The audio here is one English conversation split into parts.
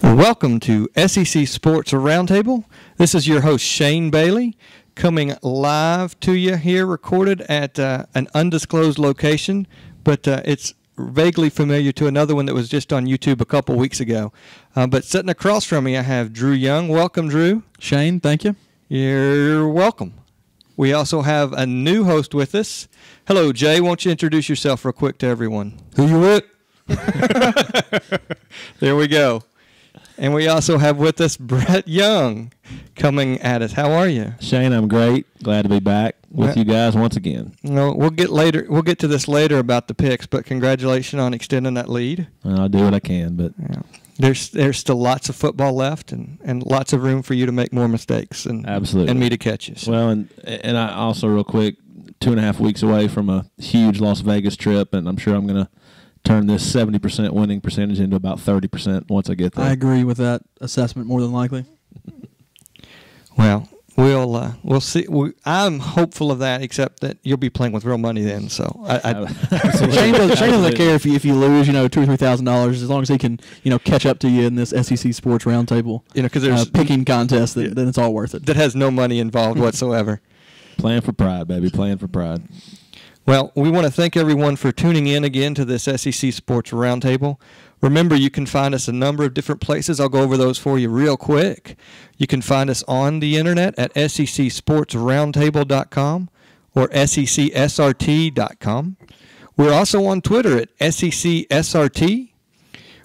Welcome to SEC Sports Roundtable. This is your host, Shane Bailey, coming live to you here, recorded at an undisclosed location, but it's vaguely familiar to another one that was just on YouTube a couple weeks ago. But sitting across from me, I have Drew Young. Welcome, Drew. Shane, thank you. You're welcome. We also have a new host with us. Hello, Jay. Won't you introduce yourself real quick to everyone? Who you with? There we go. And we also have with us Brett Young coming at us. How are you? Shane, I'm great. Glad to be back with you guys once again. No, we'll get to this later about the picks, but congratulations on extending that lead. I'll do what I can, but there's still lots of football left and lots of room for you to make more mistakes and absolutely, and me to catch you. So. Well, and I also real quick, 2.5 weeks away from a huge Las Vegas trip, and I'm sure I'm going to turn this 70% winning percentage into about 30% once I get there. I agree with that assessment more than likely. Well, we'll see. I'm hopeful of that, except that you'll be playing with real money then. So Shane doesn't care if you lose, $2,000 or $3,000, as long as he can, catch up to you in this SEC Sports Roundtable, because there's picking contest. Then it's all worth it. That has no money involved whatsoever. Playing for pride, baby. Playing for pride. Well, we want to thank everyone for tuning in again to this SEC Sports Roundtable. Remember, you can find us a number of different places. I'll go over those for you real quick. You can find us on the internet at secsportsroundtable.com or SECSRT.com. We're also on Twitter at SECSRT.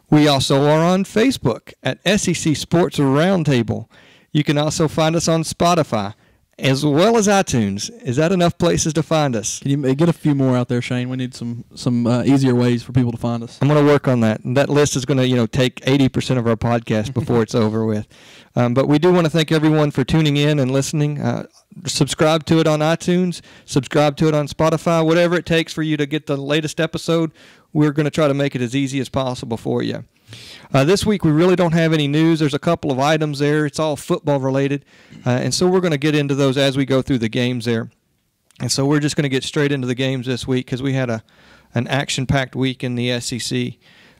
We also are on Facebook at SEC Sports Roundtable. You can also find us on Spotify, as well as iTunes. Is that enough places to find us? Can you get a few more out there, Shane? We need some easier ways for people to find us. I'm going to work on that. And that list is going to, take 80% of our podcast before it's over with. But we do want to thank everyone for tuning in and listening. Subscribe to it on iTunes. Subscribe to it on Spotify. Whatever it takes for you to get the latest episode, we're going to try to make it as easy as possible for you. This week, we really don't have any news. There's a couple of items there. It's all football related. And so we're going to get into those as we go through the games there. And so we're just going to get straight into the games this week because we had an action-packed week in the SEC.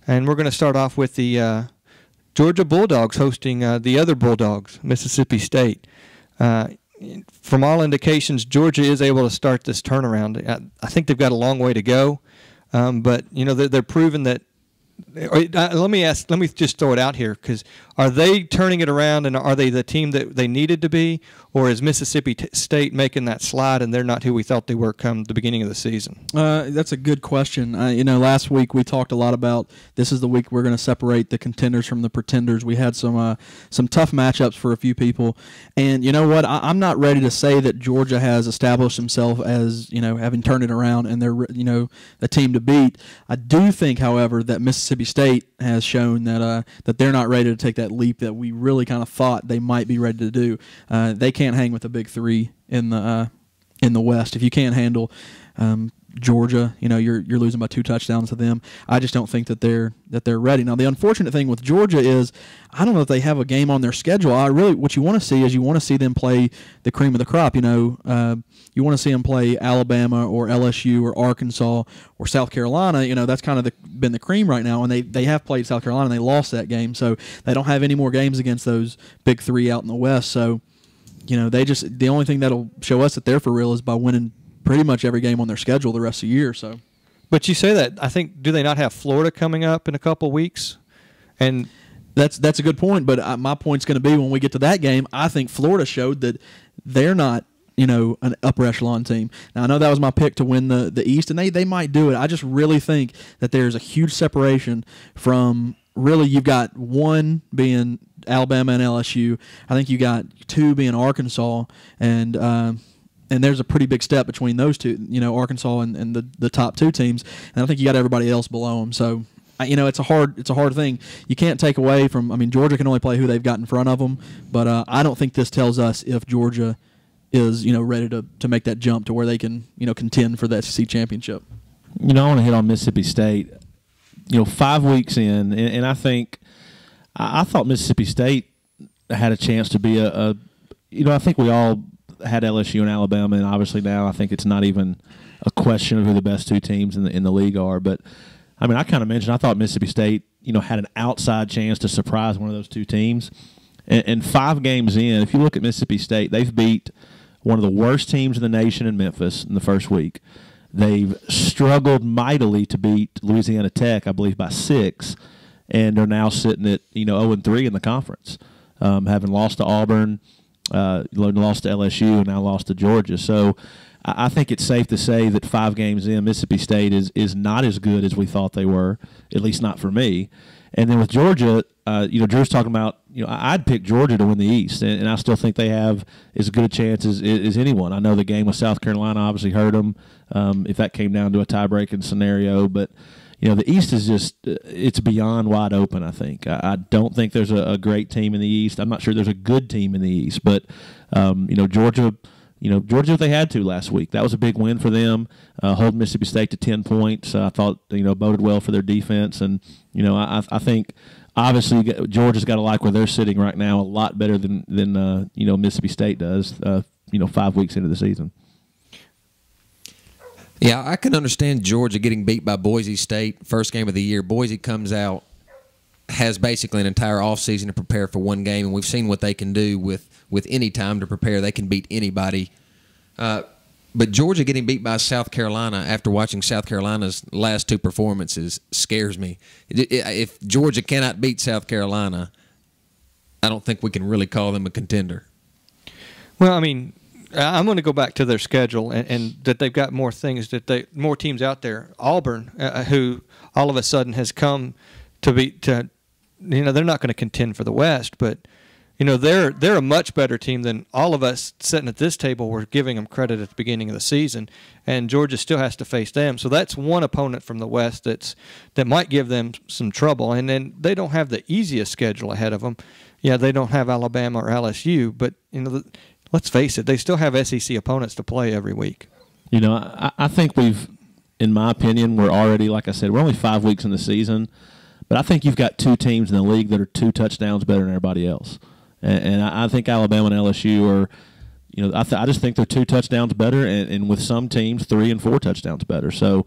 And we're going to start off with the Georgia Bulldogs hosting the other Bulldogs, Mississippi State. From all indications, Georgia is able to start this turnaround. I think they've got a long way to go. But, they're proving that. Let me just throw it out here, because are they turning it around, and are they the team that they needed to be, or is Mississippi State making that slide and they're not who we thought they were come the beginning of the season? That's a good question. Last week we talked a lot about this is the week we're going to separate the contenders from the pretenders. We had some tough matchups for a few people, and you know what? I'm not ready to say that Georgia has established himself as having turned it around and they're a team to beat. I do think, however, that Mississippi State has shown that they're not ready to take that leap that we really kind of thought they might be ready to do. They can't hang with the big three in the West. If you can't handle Georgia, you're losing by 2 touchdowns to them. I just don't think that they're ready. Now, the unfortunate thing with Georgia is I don't know if they have a game on their schedule. What you want to see is you want to see them play the cream of the crop. You want to see them play Alabama or LSU or Arkansas or South Carolina. That's kind of been the cream right now, and they have played South Carolina and they lost that game, so they don't have any more games against those big three out in the West. So, the only thing that'll show us that they're for real is by winning pretty much every game on their schedule the rest of the year. So, but you say that, I think, do they not have Florida coming up in a couple weeks? And that's a good point. But my point's going to be when we get to that game, I think Florida showed that they're not an upper echelon team. Now, I know that was my pick to win the East, and they might do it. I just really think that there's a huge separation from really you've got one being Alabama and LSU. I think you got 2 being Arkansas, and there's a pretty big step between those two, Arkansas and the top 2 teams. And I think you got everybody else below them. So, it's a hard thing. You can't take away from. Georgia can only play who they've got in front of them. But I don't think this tells us if Georgia is ready to make that jump to where they can contend for the SEC championship. I want to hit on Mississippi State. 5 weeks in, and I think I thought Mississippi State had a chance to be I think we all had LSU and Alabama, and obviously now I think it's not even a question of who the best 2 teams in the league are. But I mean, I kind of mentioned I thought Mississippi State, had an outside chance to surprise one of those two teams. And 5 games in, if you look at Mississippi State, they've beat one of the worst teams in the nation in Memphis in the first week. They've struggled mightily to beat Louisiana Tech, I believe, by 6, and they're now sitting at 0-3 in the conference, having lost to Auburn, lost to LSU, and now lost to Georgia. So I think it's safe to say that 5 games in, Mississippi State is not as good as we thought they were, at least not for me. And then with Georgia, Drew's talking about, I'd pick Georgia to win the East, and I still think they have as good a chance as anyone. I know the game with South Carolina obviously hurt them if that came down to a tie-breaking scenario, but the East is just it's beyond wide open, I think. I don't think there's a great team in the East. I'm not sure there's a good team in the East, but Georgia. Georgia, they had to last week. That was a big win for them. Holding Mississippi State to 10 points, I thought, boded well for their defense. And, I think obviously Georgia's got to like where they're sitting right now a lot better than Mississippi State does, 5 weeks into the season. Yeah, I can understand Georgia getting beat by Boise State first game of the year. Boise comes out, has basically an entire offseason to prepare for one game, and we've seen what they can do with any time to prepare. They can beat anybody. But Georgia getting beat by South Carolina after watching South Carolina's last 2 performances scares me. If Georgia cannot beat South Carolina, I don't think we can really call them a contender. Well, I mean, I'm going to go back to their schedule and that they've got more things, more teams out there. Auburn, who all of a sudden has come to they're not going to contend for the West, but they're a much better team than all of us sitting at this table were giving them credit at the beginning of the season, and Georgia still has to face them. So that's one opponent from the West that might give them some trouble. And then they don't have the easiest schedule ahead of them. Yeah, they don't have Alabama or LSU, but let's face it, they still have SEC opponents to play every week. I think in my opinion, we're already, like I said, we're only 5 weeks in the season, but I think you've got 2 teams in the league that are 2 touchdowns better than everybody else. And I think Alabama and LSU are, I just think they're 2 touchdowns better, and with some teams 3 and 4 touchdowns better. So,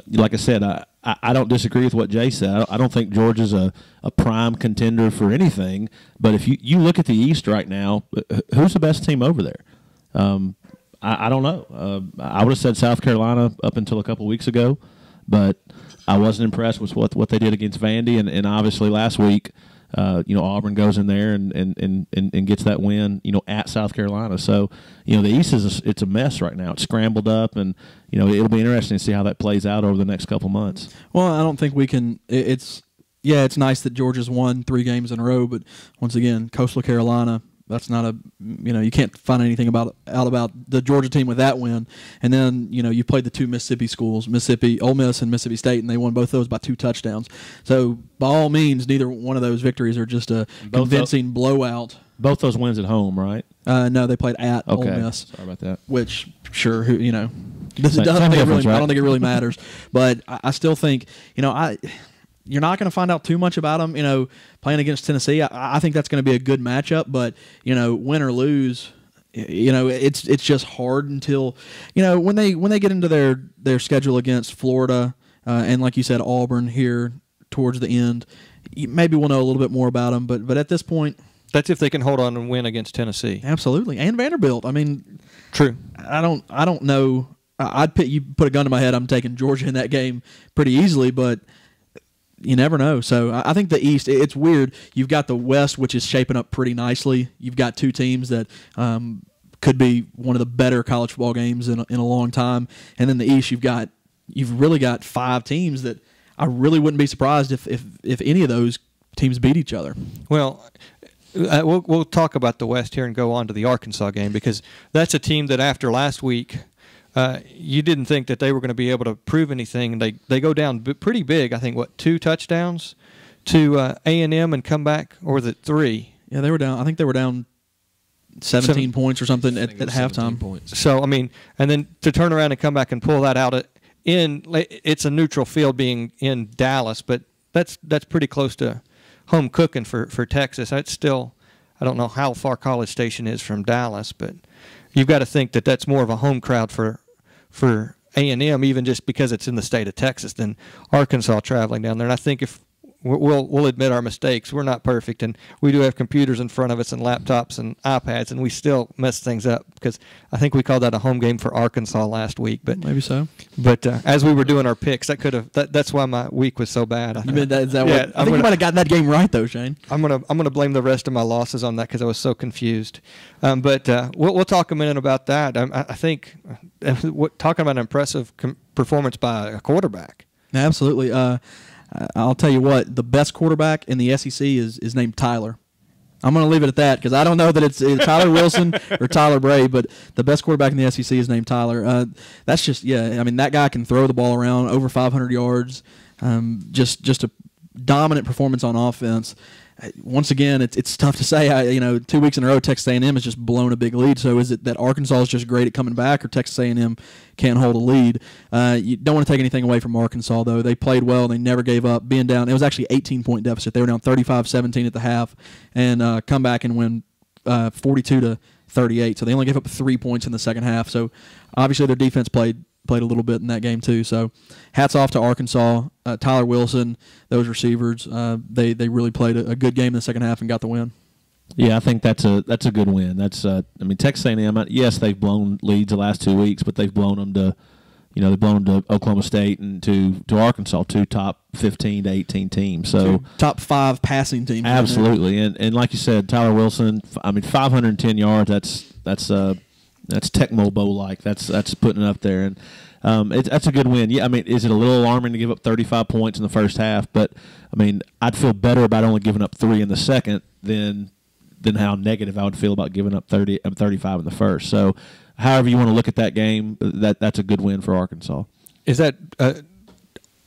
like I said, I don't disagree with what Jay said. I don't think Georgia's a prime contender for anything. But if you look at the East right now, who's the best team over there? I don't know. I would have said South Carolina up until a couple weeks ago, but I wasn't impressed with what they did against Vandy, and obviously last week. Auburn goes in there and gets that win, at South Carolina. So, the East it's a mess right now. It's scrambled up, and it'll be interesting to see how that plays out over the next couple months. Well, I don't think we can. It's nice that Georgia's won 3 games in a row, but once again, Coastal Carolina. That's not you can't find anything out about the Georgia team with that win. And then, you played the 2 Mississippi schools, Ole Miss and Mississippi State, and they won both those by 2 touchdowns. So, by all means, neither one of those victories are just a convincing blowout. Both those wins at home, right? No, they played at Ole Miss. Sorry about that. Which, sure, I don't think it really matters. But I still think, you're not going to find out too much about them, playing against Tennessee. I think that's going to be a good matchup, but, win or lose, it's just hard until, when they get into their schedule against Florida and, like you said, Auburn here towards the end, maybe we'll know a little bit more about them. But at this point, that's if they can hold on and win against Tennessee. Absolutely, and Vanderbilt. I mean, true. I don't know. You put a gun to my head, I'm taking Georgia in that game pretty easily, but. You never know. So I think the East, it's weird. You've got the West, which is shaping up pretty nicely. You've got 2 teams that could be one of the better college football games in a long time. And then the East, you've really got 5 teams that I really wouldn't be surprised if any of those teams beat each other. Well, we'll talk about the West here and go on to the Arkansas game, because that's a team that after last week – you didn't think that they were going to be able to prove anything. They go down pretty big. I think 2 touchdowns to A&M and come back, or was it 3? Yeah, they were down. I think they were down 17 points or something at halftime. Points. So and then to turn around and come back and pull that out it's a neutral field being in Dallas, but that's pretty close to home cooking for Texas. That's still, I don't know how far College Station is from Dallas, but you've got to think that that's more of a home crowd for A&M, even just because it's in the state of Texas, than Arkansas traveling down there. And I think if we'll admit our mistakes, we're not perfect, and we do have computers in front of us and laptops and iPads, and we still mess things up, because I think we called that a home game for Arkansas last week. But maybe so. But as we were doing our picks, that's why my week was so bad. I think you might have gotten that game right though, Shane. I'm gonna blame the rest of my losses on that, because I was so confused. But we'll talk a minute about that. I think talking about an impressive performance by a quarterback. Absolutely. I'll tell you what, the best quarterback in the SEC is named Tyler. I'm going to leave it at that, because I don't know that it's Tyler Wilson or Tyler Bray, but the best quarterback in the SEC is named Tyler. That's just, I mean, that guy can throw the ball around over 500 yards. Just a dominant performance on offense. Once again, it's tough to say. 2 weeks in a row, Texas A&M has just blown a big lead. So is it that Arkansas is just great at coming back, or Texas A&M can't hold a lead? You don't want to take anything away from Arkansas, though. They played well. They never gave up. Being down, it was actually 18-point deficit. They were down 35-17 at the half, and come back and win 42-38. So they only gave up 3 points in the second half. So obviously their defense played a little bit in that game too. So hats off to Arkansas, Tyler Wilson, those receivers. They really played a good game in the second half and got the win. Yeah, I think that's a good win. That's Texas A&M. Yes, they've blown leads the last 2 weeks, but they've blown them to, they've blown them to Oklahoma State and to Arkansas, two top 15 to 18 teams. So top 5 passing teams. Absolutely, and like you said, Tyler Wilson. 510 yards. That's Tecmo Bowl like. That's putting it up there, and that's a good win. Yeah, is it a little alarming to give up 35 points in the first half? But I'd feel better about only giving up 3 in the second than how negative I would feel about giving up 35 in the first. So, however you want to look at that game, that's a good win for Arkansas. Is that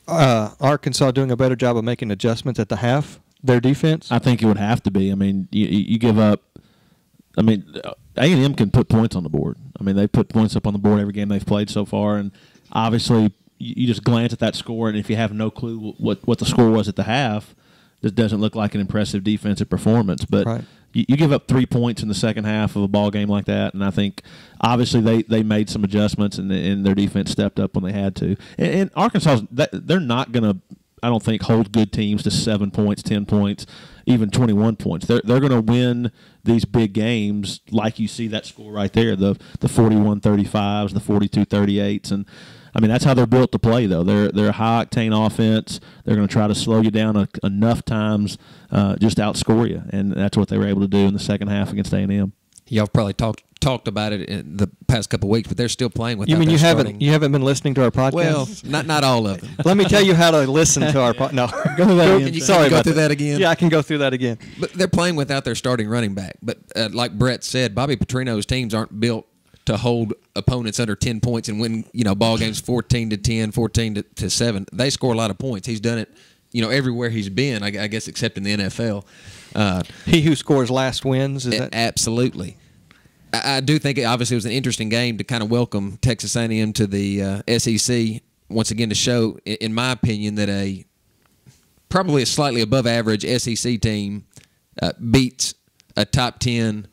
Arkansas doing a better job of making adjustments at the half? Their defense? I think it would have to be. You give up. A&M can put points on the board. They put points up on the board every game they've played so far, and obviously you just glance at that score, and if you have no clue what the score was at the half, this doesn't look like an impressive defensive performance. But right. you give up 3 points in the second half of a ball game like that, and I think obviously they made some adjustments, and their defense stepped up when they had to. And Arkansas, they're not going to, I don't think, hold good teams to 7 points, 10 points, even 21 points. They're going to win these big games like you see that score right there, the 41-35s, the 42-38s, and that's how they're built to play, though. They're a high-octane offense. They're going to try to slow you down enough times, just outscore you, and that's what they were able to do in the second half against A&M. Y'all probably talked about it in the past couple of weeks, but they're still playing without. You mean you haven't been listening to our podcast? Well, not all of them. Let me tell you how to listen to our podcast. No, go through that again. Sorry, go through that again. Yeah, I can go through that again. But they're playing without their starting running back. But like Brett said, Bobby Petrino's teams aren't built to hold opponents under 10 points and win, ball games 14-10, 14-7. They score a lot of points. He's done it, everywhere he's been, I guess, except in the NFL. He who scores last wins. Is that absolutely? I do think obviously it was an interesting game to kind of welcome Texas A&M to the SEC once again, to show, in my opinion, that probably a slightly above average SEC team beats a top 10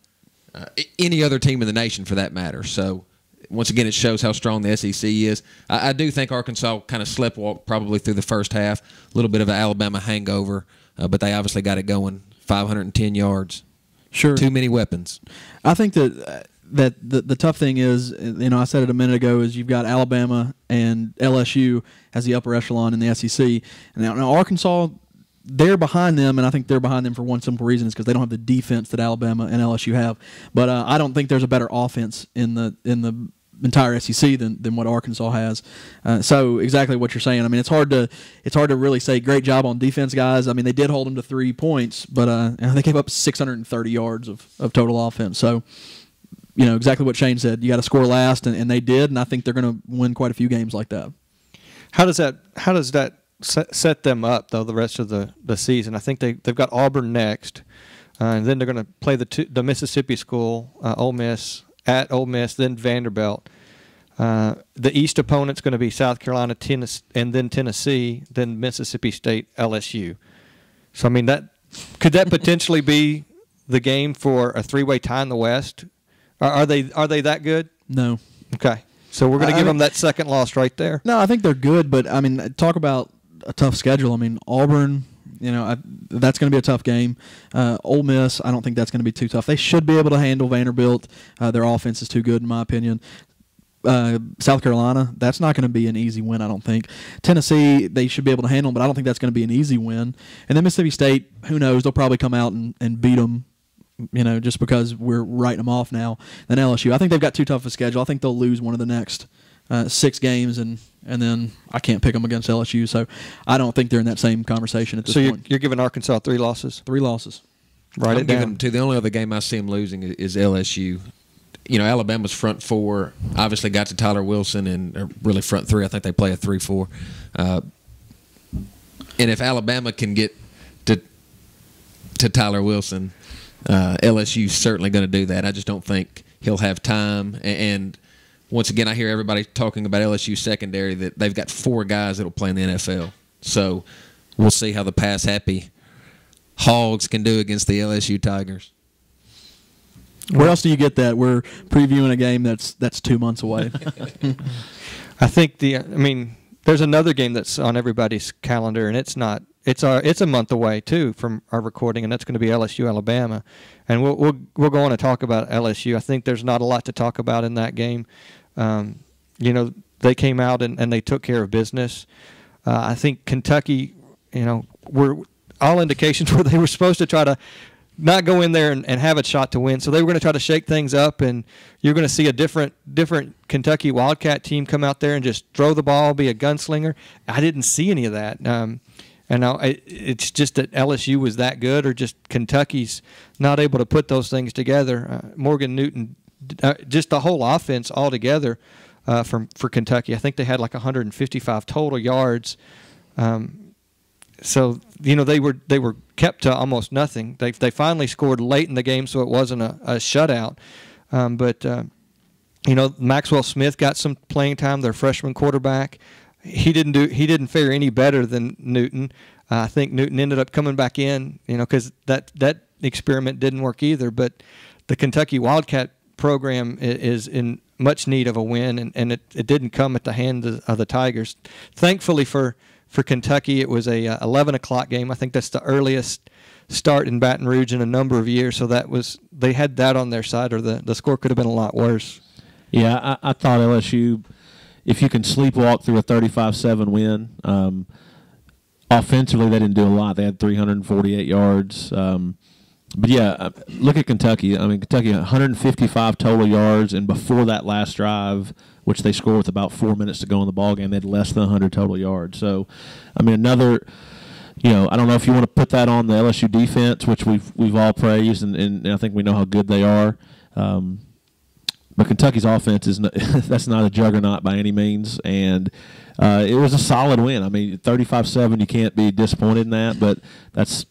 any other team in the nation for that matter. So once again, it shows how strong the SEC is. I do think Arkansas kind of sleptwalked probably through the first half, a little bit of an Alabama hangover, but they obviously got it going. 510 yards. Sure. Too many weapons. I think that the tough thing is, I said it a minute ago, is you've got Alabama and LSU as the upper echelon in the SEC. And now Arkansas, they're behind them, and I think they're behind them for one simple reason, is because they don't have the defense that Alabama and LSU have. But I don't think there's a better offense in the entire SEC than what Arkansas has. So exactly what you're saying. It's hard to really say great job on defense, guys. They did hold them to 3 points, but they gave up 630 yards of total offense. So exactly what Shane said. You got to score last, and they did, and I think they're going to win quite a few games like that. How does that set them up, though, the rest of the season? I think they've got Auburn next, and then they're going to play the Mississippi school, Ole Miss, at Ole Miss, then Vanderbilt. The East opponent's going to be South Carolina, Tennessee, and then Tennessee, then Mississippi State, LSU. So, could that potentially be the game for a 3-way tie in the West? Are they that good? No. Okay. So we're going to give them that second loss right there. No, I think they're good, but I mean, talk about a tough schedule. I mean, Auburn, that's going to be a tough game. Ole Miss, I don't think that's going to be too tough. They should be able to handle Vanderbilt. Their offense is too good, in my opinion. South Carolina, that's not going to be an easy win, I don't think. Tennessee, they should be able to handle, but I don't think that's going to be an easy win. And then Mississippi State, who knows? They'll probably come out and beat them, just because we're writing them off now. Then LSU, I think they've got too tough a schedule. I think they'll lose one of the next 6 games, and then I can't pick them against LSU. So I don't think they're in that same conversation at this point. So you're giving Arkansas 3 losses? 3 losses. Write it down. The only other game I see them losing is LSU. Alabama's front 4 obviously got to Tyler Wilson, and really front 3. I think they play a 3-4. And if Alabama can get to Tyler Wilson, LSU's certainly going to do that. I just don't think he'll have time. And once again, I hear everybody talking about LSU secondary, that they've got 4 guys that will play in the NFL. So we'll see how the pass-happy Hogs can do against the LSU Tigers. Where else do you get that? We're previewing a game that's 2 months away. I think there's another game that's on everybody's calendar, and it's not. It's a month away too from our recording, and that's going to be LSU Alabama, and we'll go on and talk about LSU. I think there's not a lot to talk about in that game. They came out and they took care of business. I think Kentucky, were all indications were they were supposed to try to not go in there and have a shot to win. So they were going to try to shake things up, and you're going to see a different Kentucky Wildcat team come out there and just throw the ball, be a gunslinger. I didn't see any of that. And it's just that LSU was that good, or just Kentucky's not able to put those things together. Morgan Newton, just the whole offense altogether for Kentucky. I think they had like 155 total yards. So they were kept to almost nothing. They finally scored late in the game, so it wasn't a shutout. But Maxwell Smith got some playing time. Their freshman quarterback, he didn't fare any better than Newton. I think Newton ended up coming back in, because that experiment didn't work either. But the Kentucky Wildcat program is in much need of a win, and it didn't come at the hands of the Tigers. Thankfully for Kentucky, it was a 11 o'clock game. I think that's the earliest start in Baton Rouge in a number of years. So they had that on their side, or the score could have been a lot worse. Yeah, I thought LSU, if you can sleepwalk through a 35-7 win, offensively they didn't do a lot. They had 348 yards. But yeah, look at Kentucky. Kentucky 155 total yards, and before that last drive, which they scored with about 4 minutes to go in the ballgame, they had less than 100 total yards. So, another, I don't know if you want to put that on the LSU defense, which we've all praised, and I think we know how good they are. But Kentucky's offense that's not a juggernaut by any means, and it was a solid win. 35-7, you can't be disappointed in that, but that's,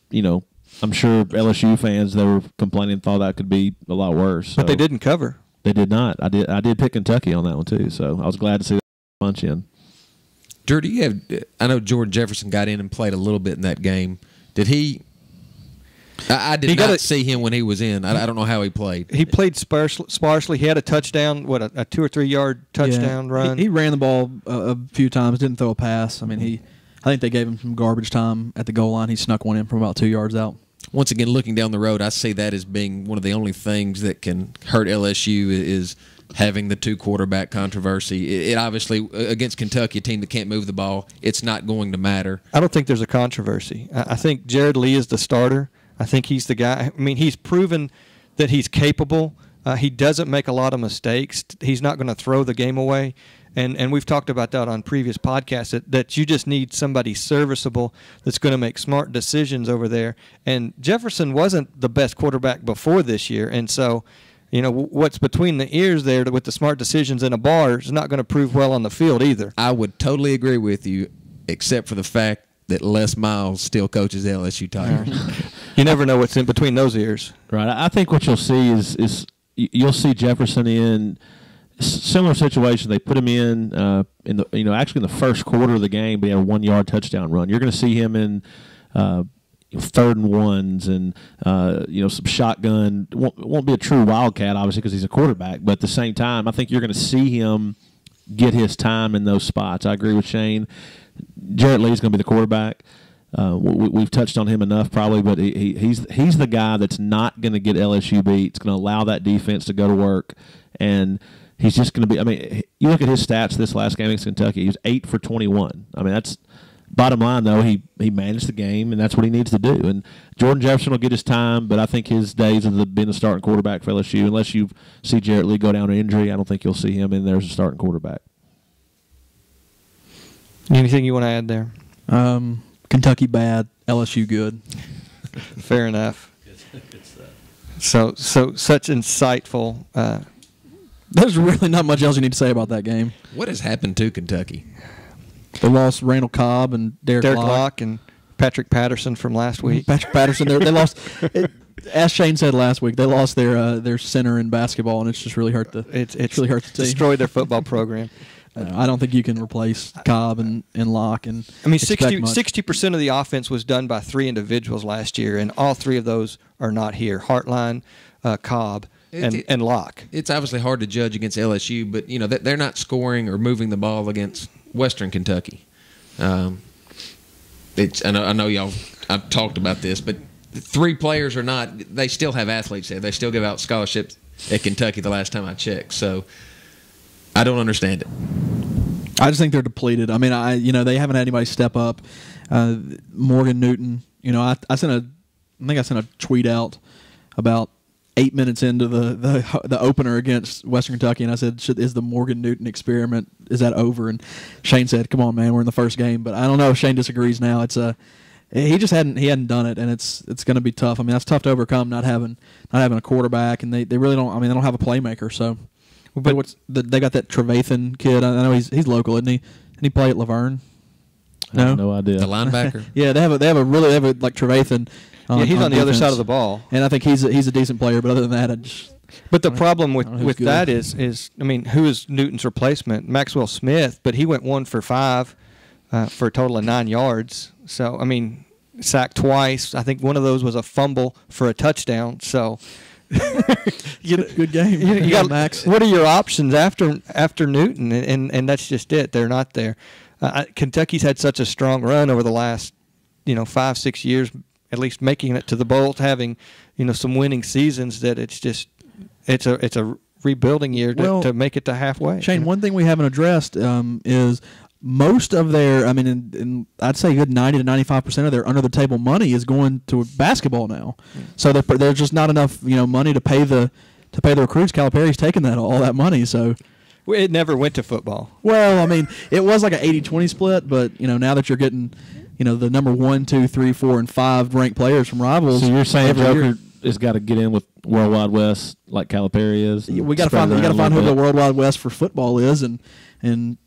I'm sure LSU fans, they were complaining, thought that could be a lot worse. But they didn't cover. They did not. I did pick Kentucky on that one too, so I was glad to see that punch in. Drew, I know Jordan Jefferson got in and played a little bit in that game. Did he? I did not see him when he was in. I don't know how he played. He played sparsely. He had a touchdown, a 2 or 3 yard touchdown run. He ran the ball a few times, didn't throw a pass. I think they gave him some garbage time at the goal line. He snuck one in from about 2 yards out. Once again, looking down the road, I see that as being one of the only things that can hurt LSU is having the 2 quarterback controversy. It obviously, against Kentucky, a team that can't move the ball, it's not going to matter. I don't think there's a controversy. I think Jared Lee is the starter. I think he's the guy. He's proven that he's capable. He doesn't make a lot of mistakes. He's not going to throw the game away. And we've talked about that on previous podcasts, that you just need somebody serviceable that's going to make smart decisions over there. And Jefferson wasn't the best quarterback before this year. And so, what's between the ears there with the smart decisions in a bar is not going to prove well on the field either. I would totally agree with you, except for the fact that Les Miles still coaches LSU Tigers. You never know what's in between those ears. Right. I think what you'll see is you'll see Jefferson in similar situation. They put him in actually in the first quarter of the game, but he had a 1 yard touchdown run. You're going to see him in 3rd and 1s and some shotgun. Won't be a true wildcat obviously because he's a quarterback, but at the same time, I think you're going to see him get his time in those spots. I agree with Shane. Jarrett Lee's going to be the quarterback. We've touched on him enough probably, but he's the guy that's not going to get LSU beat. It's going to allow that defense to go to work, and he's just going to be – I mean, you look at his stats this last game against Kentucky. He was 8 for 21. I mean, that's – bottom line, though, he managed the game, and that's what he needs to do. And Jordan Jefferson will get his time, but I think his days of being the starting quarterback for LSU, unless you see Jarrett Lee go down to injury, I don't think you'll see him in there as a starting quarterback. Anything you want to add there? Kentucky bad, LSU good. Fair enough. So such insightful. There's really not much else you need to say about that game. What has happened to Kentucky? They lost Randall Cobb and Derek Locke and Patrick Patterson from last week. Patrick Patterson, they lost. As Shane said last week, they lost their center in basketball, and it's just really hurt the. It's really hurt the team. Destroyed their football program. I don't think you can replace Cobb and Locke. And I mean, 60% of the offense was done by 3 individuals last year, and all 3 of those are not here: Hartline, Cobb, and Locke. It's obviously hard to judge against LSU, but you know they're not scoring or moving the ball against Western Kentucky. I know y'all. I've talked about this, but 3 players are not. They still have athletes there. They still give out scholarships at Kentucky. The last time I checked, so I don't understand it. I just think they're depleted. I mean, they haven't had anybody step up. Morgan Newton. I think I sent a tweet out about 8 minutes into the opener against Western Kentucky, and I said, "Is the Morgan Newton experiment, is that over?" And Shane said, "Come on, man, we're in the first game." But I don't know if Shane disagrees now. It's he hadn't done it, and it's going to be tough. I mean, that's tough to overcome, not having a quarterback, and they really don't. I mean, they don't have a playmaker. So, but they got that Trevathan kid. I know he's local, isn't he? Didn't he play at Laverne? No, I have no idea. The linebacker. Yeah, they have like Trevathan. Yeah, he's on the other side of the ball, and I think he's a decent player. But other than that, But the problem with that is, I mean, who is Newton's replacement? Maxwell Smith, but he went 1 for 5 for a total of 9 yards. So, I mean, sacked twice. I think one of those was a fumble for a touchdown. So, good game. You got Max. What are your options after Newton? And that's just it. They're not there. Kentucky's had such a strong run over the last 5-6 years, at least making it to the bowl, having some winning seasons, that it's a rebuilding year to make it to halfway. Shane, one thing we haven't addressed is most of their, I mean, and I'd say a good 90 to 95% of their under the table money is going to basketball now. So there's just not enough money to pay the recruits. Calipari's taking all that money, so. It never went to football. Well, I mean, it was like an 80-20 split, but now that you're getting the number 1, 2, 3, 4, and 5 ranked players from rivals. So you're saying Joker has got to get in with World Wide West like Calipari is? We got to find who the World Wide West for football is, and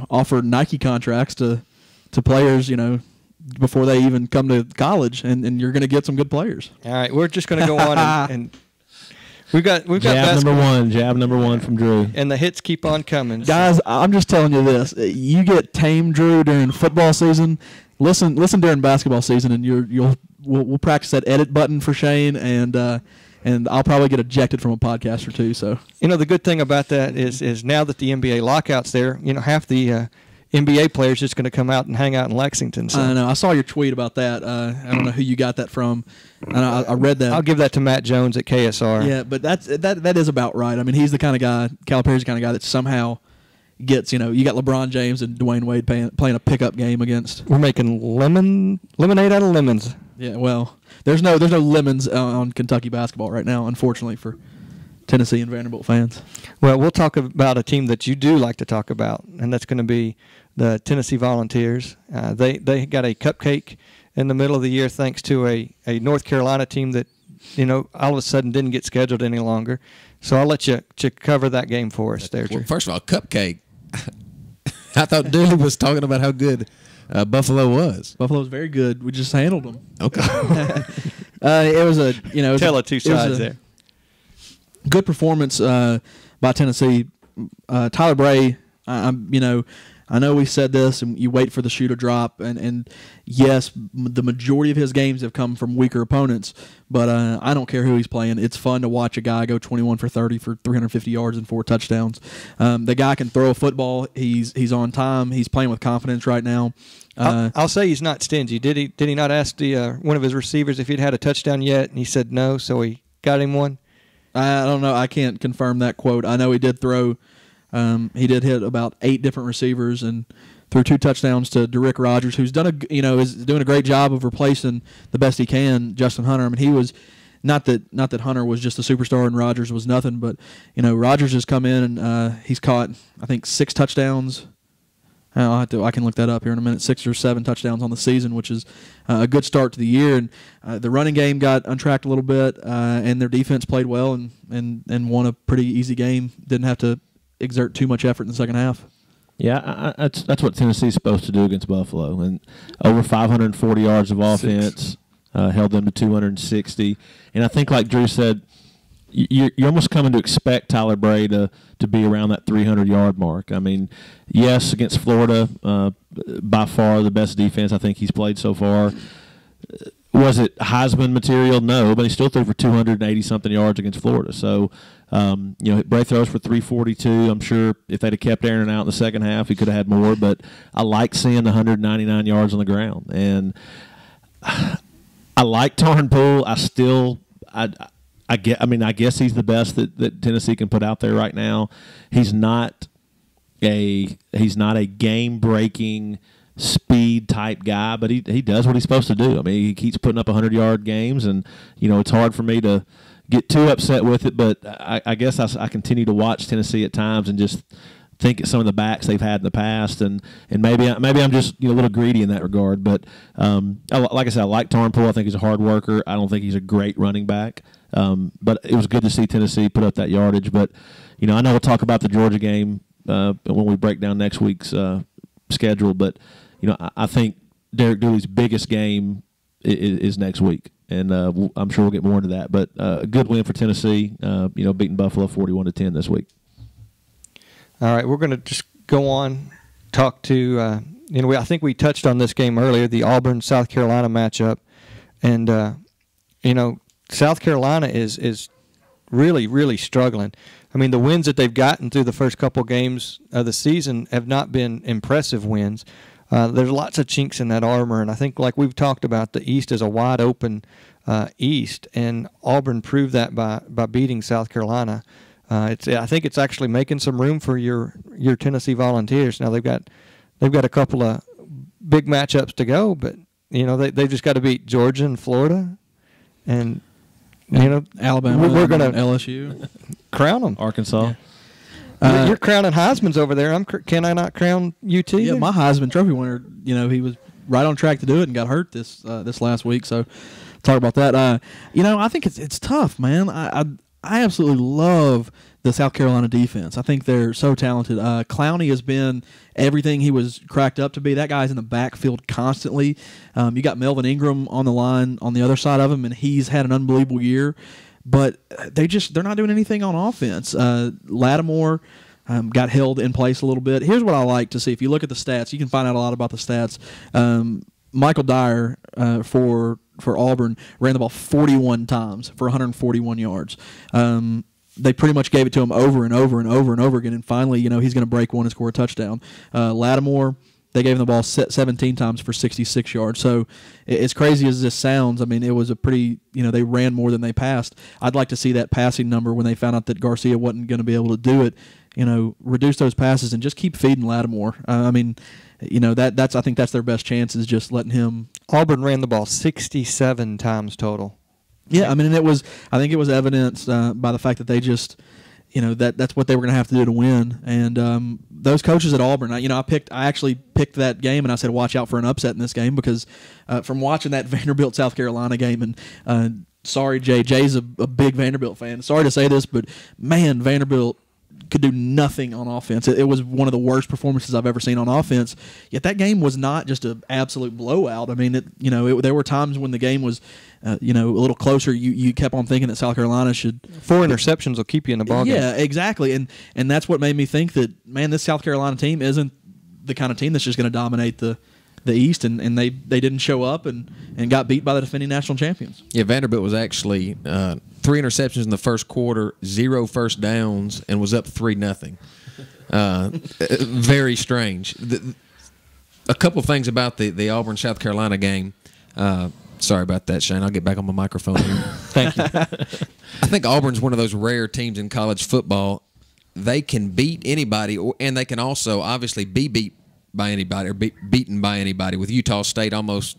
offer Nike contracts to players before they even come to college, and you're going to get some good players. All right, we're just going to go on and we've got jab number one from Drew, and the hits keep on coming. Guys, I'm just telling you this: you get tame Drew during football season. Listen during basketball season, and we'll practice that edit button for Shane, and I'll probably get ejected from a podcast or two. So the good thing about that is now that the NBA lockout's there, half the NBA players just going to come out and hang out in Lexington. So. I know. I saw your tweet about that. I don't know who you got that from. And I read that. I'll give that to Matt Jones at KSR. Yeah, but that is about right. I mean, he's the kind of guy, Calipari's the kind of guy that somehow gets, you got LeBron James and Dwayne Wade playing a pickup game against. We're making lemonade out of lemons. Yeah, well, there's no lemons on Kentucky basketball right now, unfortunately, for Tennessee and Vanderbilt fans. Well, we'll talk about a team that you do like to talk about, and that's going to be the Tennessee Volunteers. They got a cupcake in the middle of the year thanks to a North Carolina team that, all of a sudden didn't get scheduled any longer. So I'll let you cover that game for us there, Drew. Well, first of all, cupcake. I thought Dude was talking about how good Buffalo was. Buffalo was very good. We just handled them. Okay. It was a tell it two sides there. Good performance by Tennessee. Tyler Bray. I know we said this, and you wait for the shoe to drop, and yes, the majority of his games have come from weaker opponents, but I don't care who he's playing. It's fun to watch a guy go 21 for 30 for 350 yards and 4 touchdowns. The guy can throw a football. He's on time. He's playing with confidence right now. I'll say he's not stingy. Did he not ask one of his receivers if he'd had a touchdown yet, and he said no, so he got him one? I don't know. I can't confirm that quote. I know he did throw. He did hit about 8 different receivers and threw 2 touchdowns to Derrick Rogers, who's is doing a great job of replacing the best he can, Justin Hunter. I mean, he was not that Hunter was just a superstar and Rogers was nothing, but Rogers has come in and he's caught I think 6 touchdowns. I can look that up here in a minute. 6 or 7 touchdowns on the season, which is a good start to the year. And the running game got untracked a little bit, and their defense played well and won a pretty easy game. Didn't have to exert too much effort in the second half. Yeah, that's what Tennessee's supposed to do against Buffalo. And over 540 yards of offense, held them to 260. And I think, like Drew said, you're almost coming to expect Tyler Bray to be around that 300-yard mark. I mean, yes, against Florida, by far the best defense I think he's played so far. Was it Heisman material? No, but he still threw for 280-something yards against Florida. So, Bray throws for 342. I'm sure if they'd have kept Aaron out in the second half, he could have had more. But I like seeing the 199 yards on the ground. And I like Tarn Poole. I guess he's the best that Tennessee can put out there right now. He's not a game-breaking speed type guy, but he does what he's supposed to do. I mean, he keeps putting up 100-yard games, and it's hard for me to get too upset with it. But I guess I continue to watch Tennessee at times and just think of some of the backs they've had in the past, and maybe I'm just a little greedy in that regard. But like I said, I like Tarn Poole. I think he's a hard worker. I don't think he's a great running back. But it was good to see Tennessee put up that yardage. But I know we'll talk about the Georgia game when we break down next week's schedule. But I think Derek Dooley's biggest game is next week, and I'm sure we'll get more into that. But a good win for Tennessee. Beating Buffalo 41-10 this week. All right, we're going to just go on, talk to. I think we touched on this game earlier, the Auburn-South Carolina matchup, and South Carolina is really, really struggling. I mean, the wins that they've gotten through the first couple games of the season have not been impressive wins. There's lots of chinks in that armor, and I think, like we've talked about, the East is a wide-open East, and Auburn proved that by beating South Carolina. I think it's actually making some room for your Tennessee Volunteers. Now they've got a couple of big matchups to go, but they've just got to beat Georgia and Florida, and Alabama. We're going to LSU crown them. Arkansas. You're crowning Heisman's over there. Can I not crown UT? Yeah, my Heisman Trophy winner. He was right on track to do it and got hurt this last week. So talk about that. I think it's tough, man. I absolutely love the South Carolina defense. I think they're so talented. Clowney has been everything he was cracked up to be. That guy's in the backfield constantly. You got Melvin Ingram on the line on the other side of him, and he's had an unbelievable year. But they're not doing anything on offense. Lattimore got held in place a little bit. Here's what I like to see. If you look at the stats, you can find out a lot about the stats. Michael Dyer for Auburn ran the ball 41 times for 141 yards. They pretty much gave it to him over and over and over and over again, and finally, he's going to break one and score a touchdown. Lattimore, they gave him the ball 17 times for 66 yards. So as crazy as this sounds, I mean, it was a pretty, they ran more than they passed. I'd like to see that passing number when they found out that Garcia wasn't going to be able to do it, reduce those passes and just keep feeding Lattimore. I think that's their best chance is just letting him. Auburn ran the ball 67 times total. Yeah, I mean, I think it was evidenced by the fact that they just, that's what they were going to have to do to win. And those coaches at Auburn, I actually picked that game, and I said, watch out for an upset in this game because from watching that Vanderbilt South Carolina game, and sorry, Jay's a big Vanderbilt fan. Sorry to say this, but man, Vanderbilt could do nothing on offense. It was one of the worst performances I've ever seen on offense. Yet that game was not just an absolute blowout. I mean, there were times when the game was, a little closer. You kept on thinking that South Carolina should 4 interceptions will keep you in the ballgame. Yeah, exactly. And that's what made me think that, man, this South Carolina team isn't the kind of team that's just going to dominate the East, and they didn't show up and got beat by the defending national champions. Yeah, Vanderbilt was actually 3 interceptions in the first quarter, 0 first downs, and was up 3-0. Very strange. A couple things about the Auburn South Carolina game. Sorry about that, Shane. I'll get back on my microphone here. Thank you. I think Auburn's one of those rare teams in college football. They can beat anybody, and they can also obviously be beat by anybody or beaten by anybody, with Utah State almost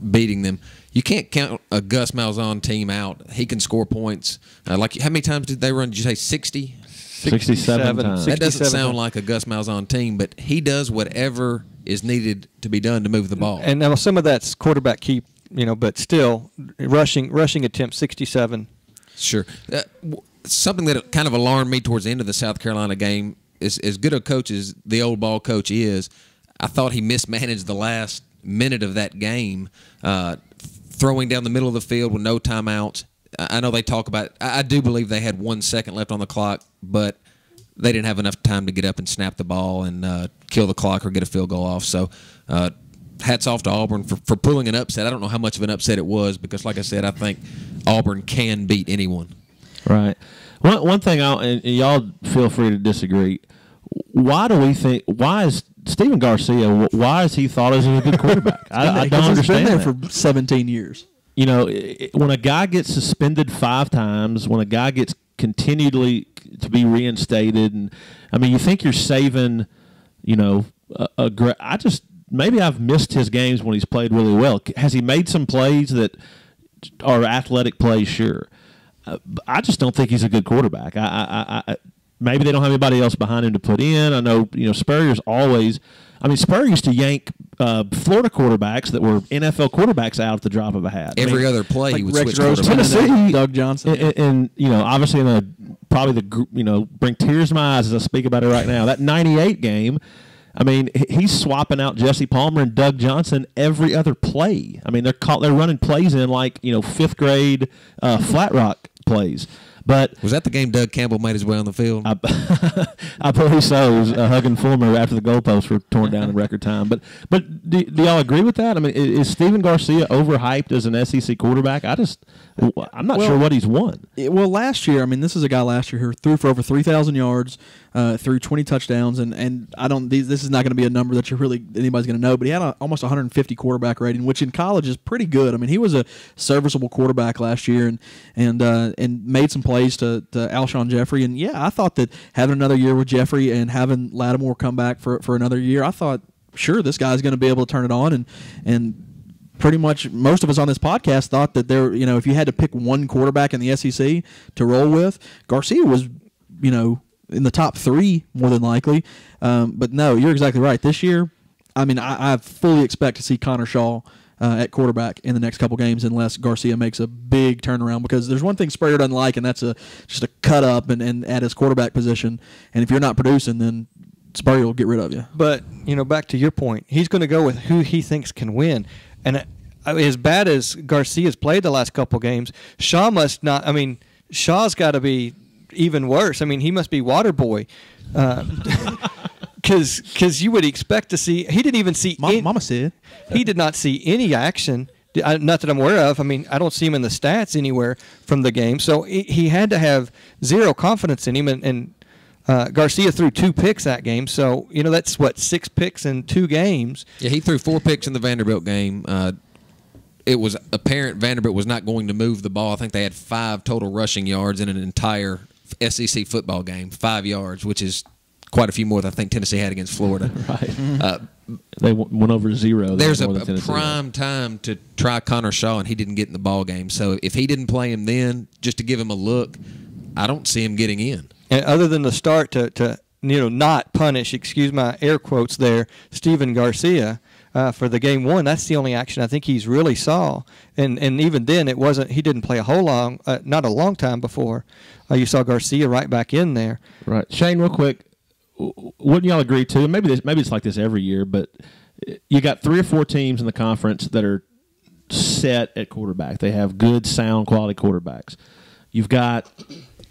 beating them. You can't count a Gus Malzahn team out. He can score points. Like, how many times did they run? Did you say 60? 67 times. That doesn't sound like a Gus Malzahn team, but he does whatever is needed to be done to move the ball. And now some of that's quarterback keep, but still rushing attempts 67. Sure. Something that kind of alarmed me towards the end of the South Carolina game is, as good a coach as the old ball coach is, I thought he mismanaged the last minute of that game, throwing down the middle of the field with no timeouts. I know they talk about – I do believe they had 1 second left on the clock, but they didn't have enough time to get up and snap the ball and kill the clock or get a field goal off. So hats off to Auburn for pulling an upset. I don't know how much of an upset it was because, like I said, I think Auburn can beat anyone. Right. One thing, and y'all feel free to disagree. Why is Stephen Garcia? Why is he thought as a good quarterback? I don't understand. He's been there for 17 years. When a guy gets suspended 5 times, when a guy gets continually to be reinstated, and you think you're saving, maybe I've missed his games when he's played really well. Has he made some plays that are athletic plays? Sure. I just don't think he's a good quarterback. I maybe they don't have anybody else behind him to put in. I know, Spurrier's always. Spurrier used to yank Florida quarterbacks that were NFL quarterbacks out at the drop of a hat. Every other play he would Rex switch quarterbacks. Tennessee, Doug Johnson, and obviously bring tears to my eyes as I speak about it right now. That '98 game. He's swapping out Jesse Palmer and Doug Johnson every other play. They're running plays in like 5th grade flat rock plays. But was that the game Doug Campbell made his way on the field? I believe so. It was hugging Fulmer after the goalposts were torn down in record time. But do y'all agree with that? Is Stephen Garcia overhyped as an SEC quarterback? I'm not sure what he's won. Well, last year, this is a guy last year who threw for over 3,000 yards, threw 20 touchdowns, and this is not going to be a number that anybody's going to know, but he had almost 150 quarterback rating, which in college is pretty good. He was a serviceable quarterback last year and made some plays to Alshon Jeffrey. And yeah, I thought that having another year with Jeffrey and having Lattimore come back for another year, I thought, sure, this guy's going to be able to turn it on. And pretty much most of us on this podcast thought that if you had to pick one quarterback in the SEC to roll with, Garcia was, in the top 3 more than likely. But no, you're exactly right. This year, I fully expect to see Connor Shaw at quarterback in the next couple games unless Garcia makes a big turnaround, because there's one thing Spurrier doesn't like, and that's just a cut up and at his quarterback position. And if you're not producing, then Spurrier will get rid of you. But, back to your point, he's going to go with who he thinks can win. And as bad as Garcia's played the last couple games, Shaw must not – Shaw's got to be even worse. He must be water boy. Because you would expect to see – he didn't even see – Mama said. He did not see any action, not that I'm aware of. I don't see him in the stats anywhere from the game. So he had to have zero confidence in him. And Garcia threw 2 picks that game. So, that's, 6 picks in 2 games. Yeah, he threw 4 picks in the Vanderbilt game. It was apparent Vanderbilt was not going to move the ball. I think they had 5 total rushing yards in an entire SEC football game, 5 yards, which is quite a few more than I think Tennessee had against Florida. Right. They went over 0. There's a prime time to try Connor Shaw, and he didn't get in the ball game. So if he didn't play him then, just to give him a look, I don't see him getting in. And other than the start to not punish, excuse my air quotes there, Stephen Garcia for the game 1, that's the only action I think he's really saw. And even then, it wasn't. He didn't play not a long time before. You saw Garcia right back in there. Right, Shane, real quick. Wouldn't y'all agree too? Maybe it's like this every year, but you got 3 or 4 teams in the conference that are set at quarterback. They have good, sound, quality quarterbacks. You've got